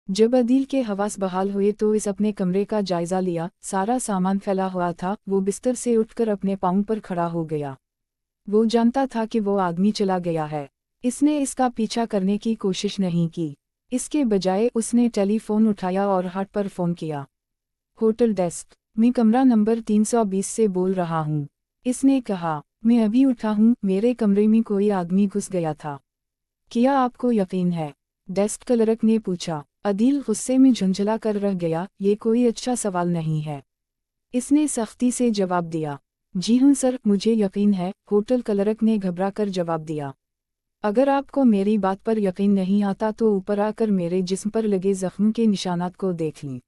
जब अदील के हवास बहाल हुए तो इस अपने कमरे का जायजा लिया। सारा सामान फैला हुआ था। वो बिस्तर से उठकर अपने पाँव पर खड़ा हो गया। वो जानता था कि वो आदमी चला गया है। इसने इसका पीछा करने की कोशिश नहीं की। इसके बजाय उसने टेलीफोन उठाया और हार्ट पर फ़ोन किया। होटल डेस्क, मैं कमरा नंबर 320 से बोल रहा हूँ। इसने कहा, मैं अभी उठा हूँ, मेरे कमरे में कोई आदमी घुस गया था। क्या आपको यकीन है? डेस्क क्लर्क ने पूछा। अदील गुस्से में झुंझला कर रह गया, ये कोई अच्छा सवाल नहीं है। इसने सख्ती से जवाब दिया। जी हाँ सर, मुझे यकीन है, होटल क्लर्क ने घबराकर जवाब दिया। अगर आपको मेरी बात पर यकीन नहीं आता तो ऊपर आकर मेरे जिस्म पर लगे जख्म के निशानात को देख लें।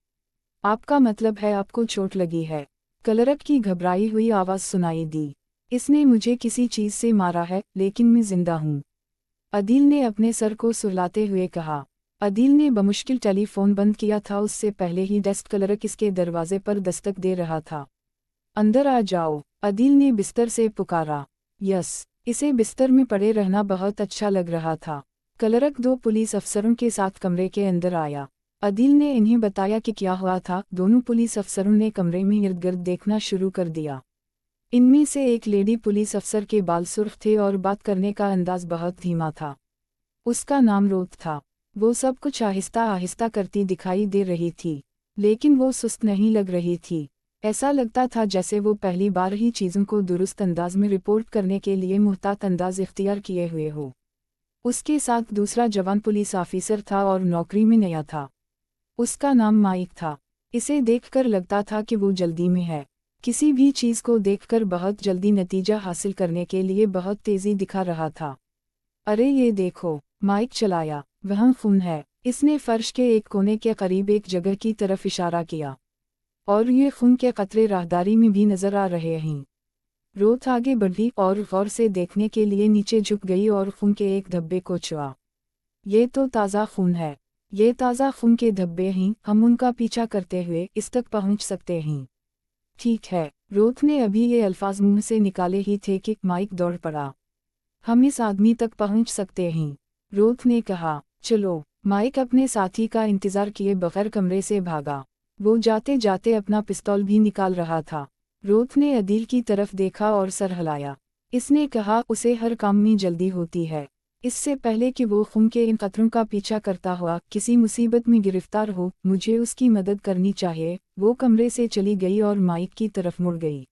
आपका मतलब है आपको चोट लगी है? क्लर्क की घबराई हुई आवाज़ सुनाई दी। इसने मुझे किसी चीज़ से मारा है, लेकिन मैं जिंदा हूँ, अदील ने अपने सर को सुलाते हुए कहा। अदील ने बमुश्किल टेलीफोन बंद किया था। उससे पहले ही डेस्क क्लर्क इसके दरवाजे पर दस्तक दे रहा था। अंदर आ जाओ, अदील ने बिस्तर से पुकारा। यस, इसे बिस्तर में पड़े रहना बहुत अच्छा लग रहा था। क्लर्क 2 पुलिस अफसरों के साथ कमरे के अंदर आया। अदील ने इन्हें बताया कि क्या हुआ था। दोनों पुलिस अफसरों ने कमरे में इर्द गिर्द देखना शुरू कर दिया। इनमें से एक लेडी पुलिस अफसर के बाल सुर्ख थे और बात करने का अंदाज बहुत धीमा था। उसका नाम रोत था। वो सब कुछ आहिस्ता आहिस्ता करती दिखाई दे रही थी, लेकिन वो सुस्त नहीं लग रही थी। ऐसा लगता था जैसे वो पहली बार ही चीज़ों को दुरुस्त अंदाज में रिपोर्ट करने के लिए मुहतात अंदाज इख्तियार किए हुए हो। उसके साथ दूसरा जवान पुलिस ऑफिसर था और नौकरी में नया था। उसका नाम माइक था। इसे देखकर लगता था कि वो जल्दी में है। किसी भी चीज़ को देखकर बहुत जल्दी नतीजा हासिल करने के लिए बहुत तेज़ी दिखा रहा था। अरे ये देखो, माइक चलाया, वहाँ खून है। इसने फर्श के एक कोने के करीब एक जगह की तरफ इशारा किया। और ये खून के कतरे राहदारी में भी नजर आ रहे हैं। रोथ आगे बढ़ी और गौर से देखने के लिए नीचे झुक गई और खून के एक धब्बे को छुआ। ये तो ताज़ा खून है। ये ताज़ा खून के धब्बे हैं, हम उनका पीछा करते हुए इस तक पहुंच सकते हैं। ठीक है, रोथ ने अभी ये अल्फाज मुंह से निकाले ही थे कि माइक दौड़ पड़ा। हम इस आदमी तक पहुंच सकते हैं, रोथ ने कहा। चलो, माइक अपने साथी का इंतज़ार किए बगैर कमरे से भागा। वो जाते जाते अपना पिस्तौल भी निकाल रहा था। रोथ ने अदील की तरफ देखा और सर हिलाया। इसने कहा, उसे हर काम में जल्दी होती है। इससे पहले कि वो खून के इन कतरों का पीछा करता हुआ किसी मुसीबत में गिरफ्तार हो, मुझे उसकी मदद करनी चाहिए। वो कमरे से चली गई और माइक की तरफ मुड़ गई।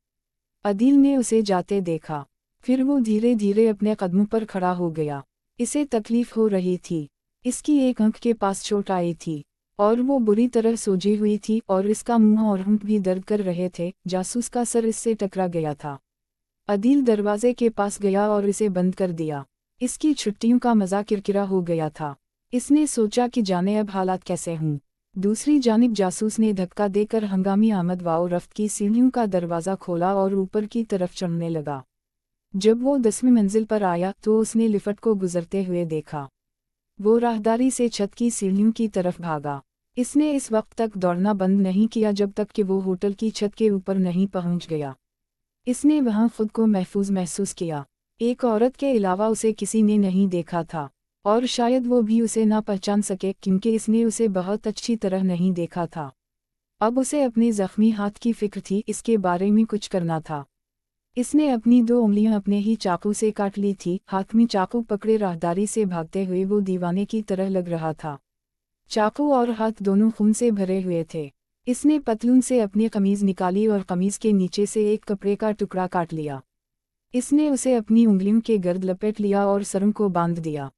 अदील ने उसे जाते देखा। फिर वो धीरे धीरे अपने कदमों पर खड़ा हो गया। इसे तकलीफ हो रही थी। इसकी एक आंख के पास चोट आई थी और वो बुरी तरह सोजी हुई थी और इसका मुंह और होंठ भी दर्द कर रहे थे। जासूस का सर इससे टकरा गया था। अदील दरवाजे के पास गया और इसे बंद कर दिया। इसकी छुट्टियों का मज़ा किरकिरा हो गया था। इसने सोचा कि जाने अब हालात कैसे हों। दूसरी जानिब जासूस ने धक्का देकर हंगामी आमद वाओ रफ्त की सीढ़ियों का दरवाज़ा खोला और ऊपर की तरफ चढ़ने लगा। जब वो 10वीं मंजिल पर आया तो उसने लिफ्ट को गुजरते हुए देखा। वो राहदारी से छत की सीढ़ियों की तरफ भागा। इसने इस वक्त तक दौड़ना बंद नहीं किया जब तक कि वो होटल की छत के ऊपर नहीं पहुंच गया। इसने वहां खुद को महफूज महसूस किया। एक औरत के अलावा उसे किसी ने नहीं देखा था और शायद वो भी उसे ना पहचान सके क्योंकि इसने उसे बहुत अच्छी तरह नहीं देखा था। अब उसे अपने जख्मी हाथ की फिक्र थी, इसके बारे में कुछ करना था। इसने अपनी 2 उंगलियां अपने ही चाकू से काट ली थी। हाथ में चाकू पकड़े राहदारी से भागते हुए वो दीवाने की तरह लग रहा था। चाकू और हाथ दोनों खून से भरे हुए थे। इसने पतलून से अपनी कमीज निकाली और कमीज के नीचे से एक कपड़े का टुकड़ा काट लिया। इसने उसे अपनी उंगलियों के गर्द लपेट लिया और सरों को बांध दिया,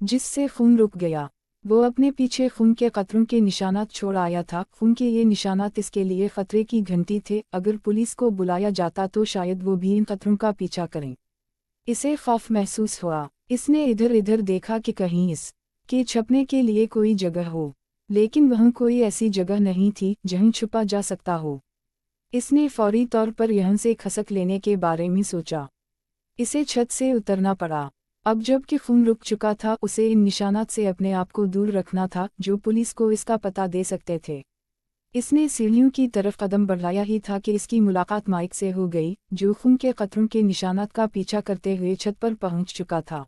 जिससे खून रुक गया। वो अपने पीछे खून के कतरों के निशानात छोड़ आया था। खून के ये निशानात इसके लिए खतरे की घंटी थे। अगर पुलिस को बुलाया जाता तो शायद वो भी इन कतरों का पीछा करें। इसे खौफ महसूस हुआ। इसने इधर इधर देखा कि कहीं इस के छपने के लिए कोई जगह हो, लेकिन वहाँ कोई ऐसी जगह नहीं थी जहाँ छुपा जा सकता हो। इसने फौरी तौर पर यहाँ से खसक लेने के बारे में सोचा। इसे छत से उतरना पड़ा। अब जबकि खून रुक चुका था, उसे इन निशानात से अपने आप को दूर रखना था जो पुलिस को इसका पता दे सकते थे। इसने सीढ़ियों की तरफ कदम बढ़ाया ही था कि इसकी मुलाकात माइक से हो गई, जो खून के कतरों के निशानात का पीछा करते हुए छत पर पहुंच चुका था।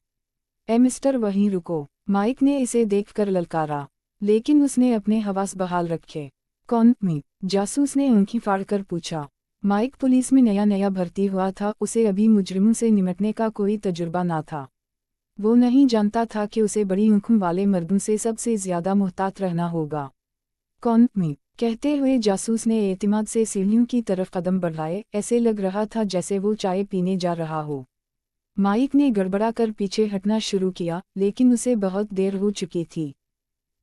मिस्टर, वहीं रुको, माइक ने इसे देखकर ललकारा। लेकिन उसने अपने हवास बहाल रखे। कौन? मैं। जासूस ने आंखें फाड़कर पूछा। माइक पुलिस में नया भर्ती हुआ था, उसे अभी मुजरिमों से निपटने का कोई तजुर्बा ना था। वो नहीं जानता था कि उसे बड़ी आंखों वाले मर्दों से सबसे ज्यादा मुहतात रहना होगा। कौन? मैं। कहते हुए जासूस ने एतमाद से सीढ़ियों की तरफ कदम बढ़ाए, ऐसे लग रहा था जैसे वो चाय पीने जा रहा हो। माइक ने गड़बड़ा कर पीछे हटना शुरू किया, लेकिन उसे बहुत देर हो चुकी थी।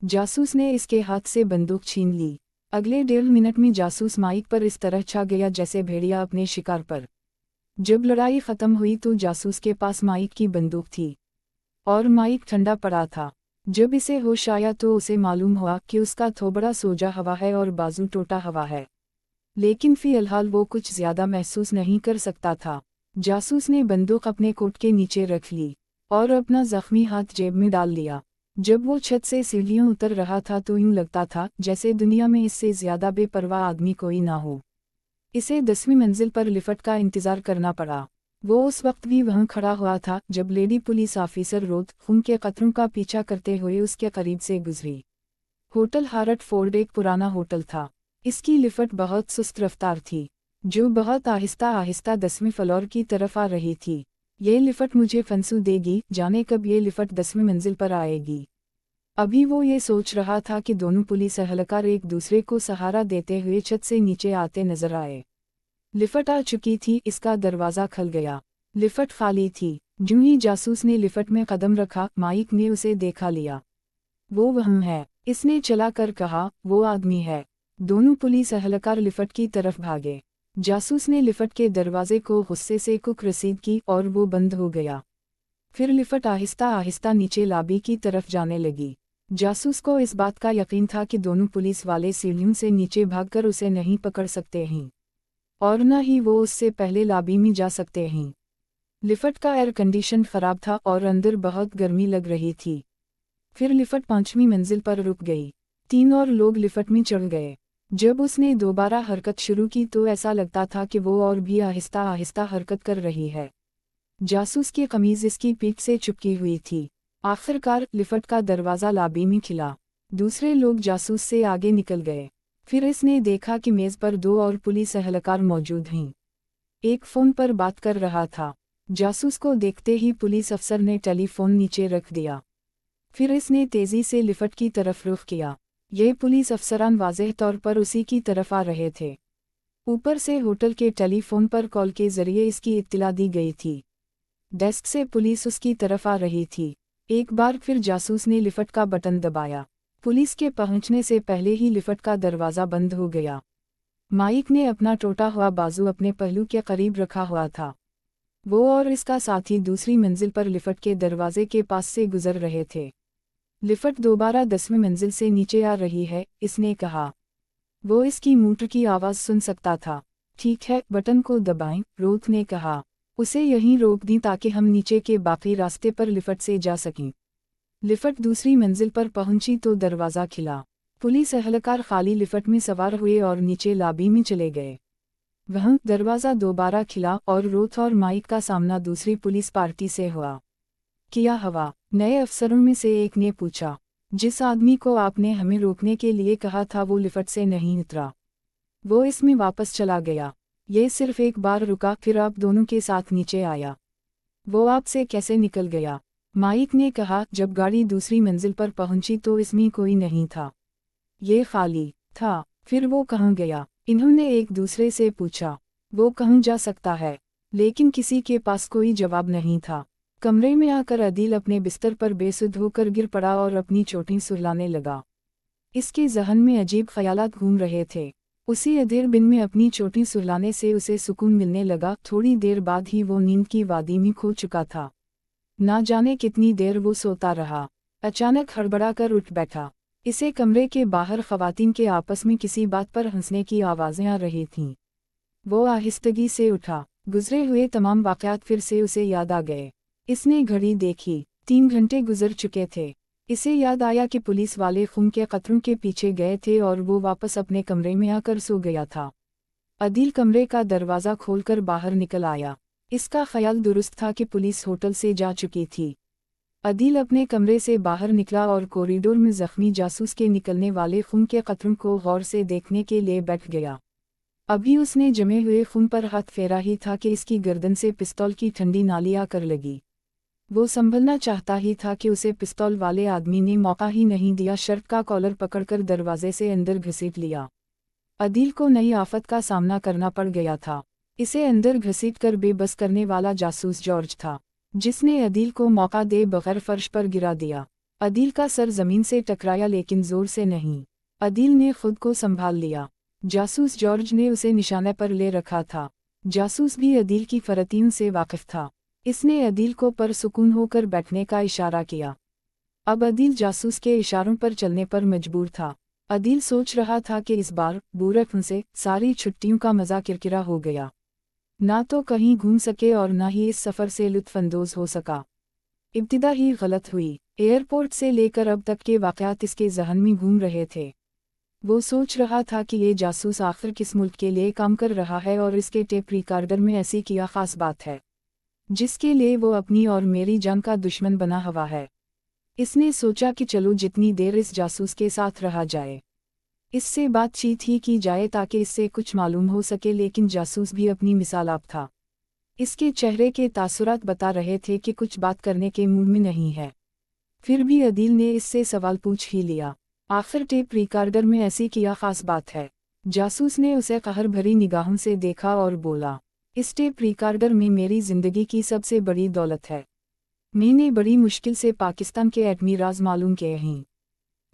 जासूस ने इसके हाथ से बंदूक छीन ली। अगले 1.5 मिनट में जासूस माइक पर इस तरह छा गया जैसे भेड़िया अपने शिकार पर। जब लड़ाई खत्म हुई तो जासूस के पास माइक की बंदूक थी और माइक ठंडा पड़ा था। जब इसे होश आया तो उसे मालूम हुआ कि उसका थोबड़ा सोजा हवा है और बाजू टूटा हवा है, लेकिन फिलहाल वो कुछ ज्यादा महसूस नहीं कर सकता था। जासूस ने बंदूक अपने कोट के नीचे रख ली और अपना जख्मी हाथ जेब में डाल लिया। जब वो छत से सीढ़ियों उतर रहा था तो यूं लगता था जैसे दुनिया में इससे ज्यादा बेपरवाह आदमी कोई ना हो। इसे 10वीं मंजिल पर लिफ्ट का इंतजार करना पड़ा। वो उस वक्त भी वहां खड़ा हुआ था जब लेडी पुलिस ऑफिसर रोड खून के कतरों का पीछा करते हुए उसके करीब से गुजरी। होटल हार्ट फोर्ड एक पुराना होटल था। इसकी लिफ्ट बहुत सुस्त रफ्तार थी, जो बहुत आहिस्ता आहिस्ता 10वें फ्लोर की तरफ आ रही थी। ये लिफ्ट मुझे फंसू देगी, जाने कब ये लिफ्ट 10वीं मंजिल पर आएगी। अभी वो ये सोच रहा था कि दोनों पुलिस एहलकार एक दूसरे को सहारा देते हुए छत से नीचे आते नजर आए। लिफ्ट आ चुकी थी, इसका दरवाज़ा खुल गया। लिफ्ट खाली थी। जूं ही जासूस ने लिफ्ट में कदम रखा, माइक ने उसे देखा लिया। वो वहाँ है, इसने चला कर कहा, वो आदमी है। दोनों पुलिस एहलकार लिफ्ट की तरफ भागे। जासूस ने लिफ्ट के दरवाजे को गुस्से से कुक रसीद की और वो बंद हो गया। फिर लिफ्ट आहिस्ता आहिस्ता नीचे लॉबी की तरफ जाने लगी। जासूस को इस बात का यकीन था कि दोनों पुलिस वाले सीढ़ियों से नीचे भागकर उसे नहीं पकड़ सकते हैं, और न ही वो उससे पहले लॉबी में जा सकते हैं। लिफ्ट का एयर कंडीशन खराब था और अंदर बहुत गर्मी लग रही थी। फिर लिफ्ट 5वीं मंजिल पर रुक गई। 3 और लोग लिफ्ट में चढ़ गए। जब उसने दोबारा हरकत शुरू की तो ऐसा लगता था कि वो और भी आहिस्ता आहिस्ता हरकत कर रही है। जासूस की कमीज इसकी पीठ से चिपकी हुई थी। आखिरकार लिफ्ट का दरवाज़ा लॉबी में खिला। दूसरे लोग जासूस से आगे निकल गए। फिर इसने देखा कि मेज़ पर 2 और पुलिस एहलकार मौजूद हैं। एक फ़ोन पर बात कर रहा था। जासूस को देखते ही पुलिस अफसर ने टेलीफोन नीचे रख दिया। फिर इसने तेज़ी से लिफ्ट की तरफ रुख किया। ये पुलिस अफसरान वाज़ेह तौर पर उसी की तरफ आ रहे थे। ऊपर से होटल के टेलीफोन पर कॉल के जरिए इसकी इत्तला दी गई थी। डेस्क से पुलिस उसकी तरफ आ रही थी। एक बार फिर जासूस ने लिफ्ट का बटन दबाया। पुलिस के पहुंचने से पहले ही लिफ्ट का दरवाज़ा बंद हो गया। माइक ने अपना टूटा हुआ बाजू अपने पहलू के करीब रखा हुआ था। वो और इसका साथी दूसरी मंजिल पर लिफ्ट के दरवाजे के पास से गुजर रहे थे। लिफ्ट दोबारा 10वीं मंजिल से नीचे आ रही है, इसने कहा। वो इसकी मोटर की आवाज़ सुन सकता था। ठीक है, बटन को दबाएं, रोथ ने कहा। उसे यहीं रोक दी ताकि हम नीचे के बाकी रास्ते पर लिफ्ट से जा सकें। लिफ्ट दूसरी मंजिल पर पहुंची तो दरवाज़ा खिला। पुलिस एहलकार खाली लिफ्ट में सवार हुए और नीचे लॉबी में चले गए। वहाँ दरवाज़ा दोबारा खिला और रोथ और माइक का सामना दूसरी पुलिस पार्टी से हुआ। क्या हवा? नए अफसरों में से एक ने पूछा। जिस आदमी को आपने हमें रोकने के लिए कहा था वो लिफ्ट से नहीं उतरा। वो इसमें वापस चला गया। ये सिर्फ एक बार रुका, फिर आप दोनों के साथ नीचे आया। वो आपसे कैसे निकल गया? माइक ने कहा। जब गाड़ी दूसरी मंजिल पर पहुंची तो इसमें कोई नहीं था। ये खाली था। फिर वो कहाँ गया? इन्होंने एक दूसरे से पूछा। वो कहाँ जा सकता है? लेकिन किसी के पास कोई जवाब नहीं था। कमरे में आकर अदील अपने बिस्तर पर बेसुध होकर गिर पड़ा और अपनी चोटी सुलाने लगा। इसके जहन में अजीब ख्यालात घूम रहे थे। उसी अधेर बिन में अपनी चोटी सुलाने से उसे सुकून मिलने लगा। थोड़ी देर बाद ही वो नींद की वादी में खो चुका था। ना जाने कितनी देर वो सोता रहा। अचानक हड़बड़ा कर उठ बैठा। इसे कमरे के बाहर खवातीन के आपस में किसी बात पर हंसने की आवाज़ें आ रही थीं। वो आहिस्तगी से उठा। गुजरे हुए तमाम वाक़यात फिर से उसे याद आ गए। इसने घड़ी देखी। 3 घंटे गुजर चुके थे। इसे याद आया कि पुलिस वाले खून के कतरों के पीछे गए थे और वो वापस अपने कमरे में आकर सो गया था। अदील कमरे का दरवाज़ा खोलकर बाहर निकल आया। इसका ख्याल दुरुस्त था कि पुलिस होटल से जा चुकी थी। عدیل اپنے کمرے سے باہر نکلا اور کوریڈور میں زخمی جاسوس کے نکلنے والے خون کے قطروں کو غور سے دیکھنے کے لیے بیٹھ گیا۔ ابھی اس نے جمے ہوئے خون پر ہاتھ پھیرا ہی تھا کہ اس کی گردن سے پستول کی ٹھنڈی نالی آ کر لگی۔ وہ سنبھلنا چاہتا ہی تھا کہ اسے پستول والے آدمی نے موقع ہی نہیں دیا، شرٹ کا کالر پکڑ کر دروازے سے اندر گھسیٹ لیا۔ عدیل کو نئی آفت کا سامنا کرنا پڑ گیا تھا۔ اسے اندر گھسیٹ کر بے بس کرنے والا جاسوس جارج تھا، جس نے عدیل کو موقع دے بغیر فرش پر گرا دیا۔ عدیل کا سر زمین سے ٹکرایا لیکن زور سے نہیں۔ عدیل نے خود کو سنبھال لیا۔ جاسوس جارج نے اسے نشانے پر لے رکھا تھا۔ جاسوس بھی عدیل کی فرتین سے واقف تھا۔ اس نے عدیل کو پرسکون ہو کر بیٹھنے کا اشارہ کیا۔ اب عدیل جاسوس کے اشاروں پر چلنے پر مجبور تھا۔ عدیل سوچ رہا تھا کہ اس بار بورے سے ساری چھٹیوں کا مزہ کرکرا ہو گیا۔ نہ تو کہیں گھوم سکے اور نہ ہی اس سفر سے لطف اندوز ہو سکا۔ ابتدا ہی غلط ہوئی۔ ایئرپورٹ سے لے کر اب تک کے واقعات اس کے ذہن میں گھوم رہے تھے۔ وہ سوچ رہا تھا کہ یہ جاسوس آخر کس ملک کے لیے کام کر رہا ہے اور اس کے ٹیپ ریکارڈر میں ایسی کیا خاص بات ہے جس کے لیے وہ اپنی اور میری جان کا دشمن بنا ہوا ہے۔ اس نے سوچا کہ چلو جتنی دیر اس جاسوس کے ساتھ رہا جائے، اس سے بات چیت ہی کی جائے تاکہ اس سے کچھ معلوم ہو سکے، لیکن جاسوس بھی اپنی مثال آپ تھا۔ اس کے چہرے کے تاثرات بتا رہے تھے کہ کچھ بات کرنے کے موڈ میں نہیں ہے۔ پھر بھی عدیل نے اس سے سوال پوچھ ہی لیا، آخر ٹیپ ریکارڈر میں ایسی کیا خاص بات ہے؟ جاسوس نے اسے قہر بھری نگاہوں سے دیکھا اور بولا، اس ٹیپ ریکارڈر میں میری زندگی کی سب سے بڑی دولت ہے۔ میں نے بڑی مشکل سے پاکستان کے ایٹمی راز معلوم کیے ہیں۔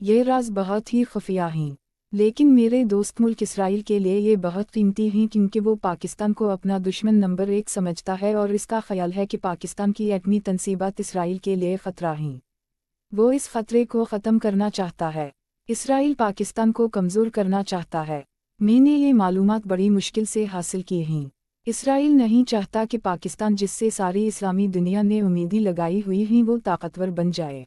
یہ راز بہت ہی خفیہ ہیں، لیکن میرے دوست ملک اسرائیل کے لیے یہ بہت قیمتی ہیں کیونکہ وہ پاکستان کو اپنا دشمن نمبر 1 سمجھتا ہے اور اس کا خیال ہے کہ پاکستان کی ایٹمی تنصیبات اسرائیل کے لیے خطرہ ہیں۔ وہ اس خطرے کو ختم کرنا چاہتا ہے۔ اسرائیل پاکستان کو کمزور کرنا چاہتا ہے۔ میں نے یہ معلومات بڑی مشکل سے حاصل کی ہیں۔ اسرائیل نہیں چاہتا کہ پاکستان، جس سے ساری اسلامی دنیا نے امیدیں لگائی ہوئی ہیں، وہ طاقتور بن جائے۔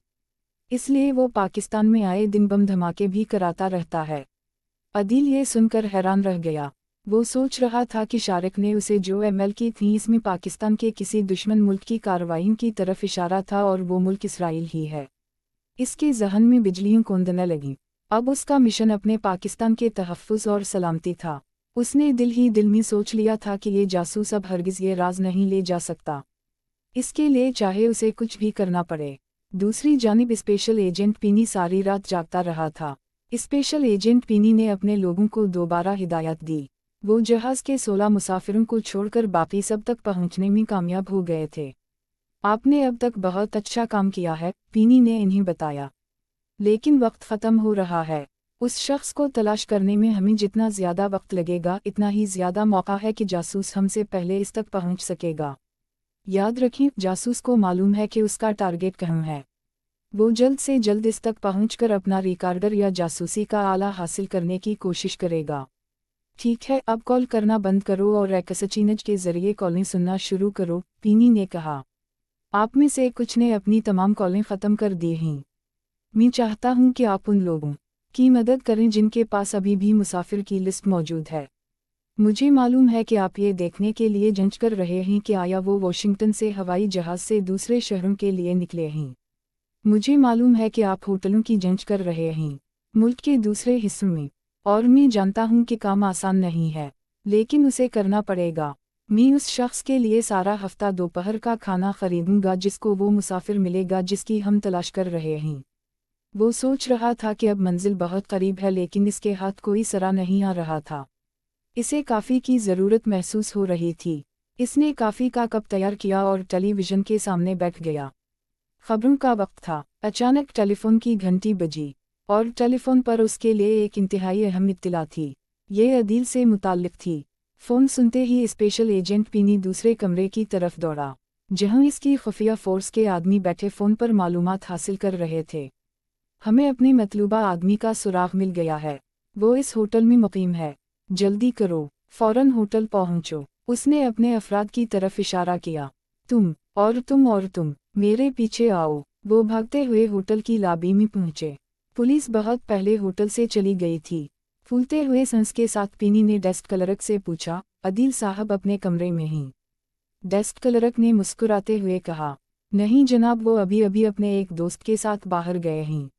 اس لیے وہ پاکستان میں آئے دن بم دھماکے بھی کراتا رہتا ہے۔ عدیل یہ سن کر حیران رہ گیا۔ وہ سوچ رہا تھا کہ شارک نے اسے جو ایمیل کی تھی اس میں پاکستان کے کسی دشمن ملک کی کارروائیوں کی طرف اشارہ تھا اور وہ ملک اسرائیل ہی ہے۔ اس کے ذہن میں بجلیاں کوندنے لگیں۔ اب اس کا مشن اپنے پاکستان کے تحفظ اور سلامتی تھا۔ اس نے دل ہی دل میں سوچ لیا تھا کہ یہ جاسوس اب ہرگز یہ راز نہیں لے جا سکتا، اس کے لیے چاہے اسے کچھ بھی کرنا پڑے۔ دوسری جانب اسپیشل ایجنٹ پینی ساری رات جاگتا رہا تھا۔ اسپیشل ایجنٹ پینی نے اپنے لوگوں کو دوبارہ ہدایت دی۔ وہ جہاز کے 16 مسافروں کو چھوڑ کر باقی سب تک پہنچنے میں کامیاب ہو گئے تھے۔ آپ نے اب تک بہت اچھا کام کیا ہے، پینی نے انہیں بتایا، لیکن وقت ختم ہو رہا ہے۔ اس شخص کو تلاش کرنے میں ہمیں جتنا زیادہ وقت لگے گا اتنا ہی زیادہ موقع ہے کہ جاسوس ہم سے پہلے اس تک پہنچ سکے گا۔ یاد رکھیں، جاسوس کو معلوم ہے کہ اس کا ٹارگٹ کہاں ہے۔ وہ جلد سے جلد اس تک پہنچ کر اپنا ریکارڈر یا جاسوسی کا آلہ حاصل کرنے کی کوشش کرے گا۔ ٹھیک ہے، اب کال کرنا بند کرو اور ایکسچینج کے ذریعے کالیں سننا شروع کرو، پینی نے کہا۔ آپ میں سے کچھ نے اپنی تمام کالیں ختم کر دی ہیں۔ میں چاہتا ہوں کہ آپ ان لوگوں کی مدد کریں جن کے پاس ابھی بھی مسافر کی لسٹ موجود ہے۔ مجھے معلوم ہے کہ آپ یہ دیکھنے کے لیے جانچ کر رہے ہیں کہ آیا وہ واشنگٹن سے ہوائی جہاز سے دوسرے شہروں کے لیے نکلے ہیں۔ مجھے معلوم ہے کہ آپ ہوٹلوں کی جانچ کر رہے ہیں ملک کے دوسرے حصوں میں، اور میں جانتا ہوں کہ کام آسان نہیں ہے، لیکن اسے کرنا پڑے گا۔ میں اس شخص کے لیے سارا ہفتہ دوپہر کا کھانا خریدوں گا جس کو وہ مسافر ملے گا جس کی ہم تلاش کر رہے ہیں۔ وہ سوچ رہا تھا کہ اب منزل بہت قریب ہے، لیکن اس کے ہاتھ کوئی سرا نہیں آ رہا تھا۔ اسے کافی کی ضرورت محسوس ہو رہی تھی۔ اس نے کافی کا کپ تیار کیا اور ٹیلی ویژن کے سامنے بیٹھ گیا۔ خبروں کا وقت تھا۔ اچانک ٹیلی فون کی گھنٹی بجی، اور ٹیلی فون پر اس کے لیے ایک انتہائی اہم اطلاع تھی۔ یہ عدیل سے متعلق تھی۔ فون سنتے ہی اسپیشل ایجنٹ پینی دوسرے کمرے کی طرف دوڑا، جہاں اس کی خفیہ فورس کے آدمی بیٹھے فون پر معلومات حاصل کر رہے تھے۔ ہمیں اپنے مطلوبہ آدمی کا سراغ مل گیا ہے۔ وہ اس ہوٹل میں مقیم ہے۔ جلدی کرو، فوراً ہوٹل پہنچو۔ اس نے اپنے افراد کی طرف اشارہ کیا۔ تم اور تم میرے پیچھے آؤ۔ وہ بھاگتے ہوئے ہوٹل کی لابی میں پہنچے۔ پولیس بہت پہلے ہوٹل سے چلی گئی تھی۔ پھولتے ہوئے سنس کے ساتھ پینی نے ڈیسک کلرک سے پوچھا، عدیل صاحب اپنے کمرے میں ہیں؟ ڈیسک کلرک نے مسکراتے ہوئے کہا، بالکل، وہ ابھی تک کمرے میں ہیں۔ پینی نے کہا، عدیل صاحب اپنے کمرے میں ہیں۔ نہیں جناب، وہ ابھی ابھی اپنے ایک دوست کے ساتھ باہر گئے ہیں۔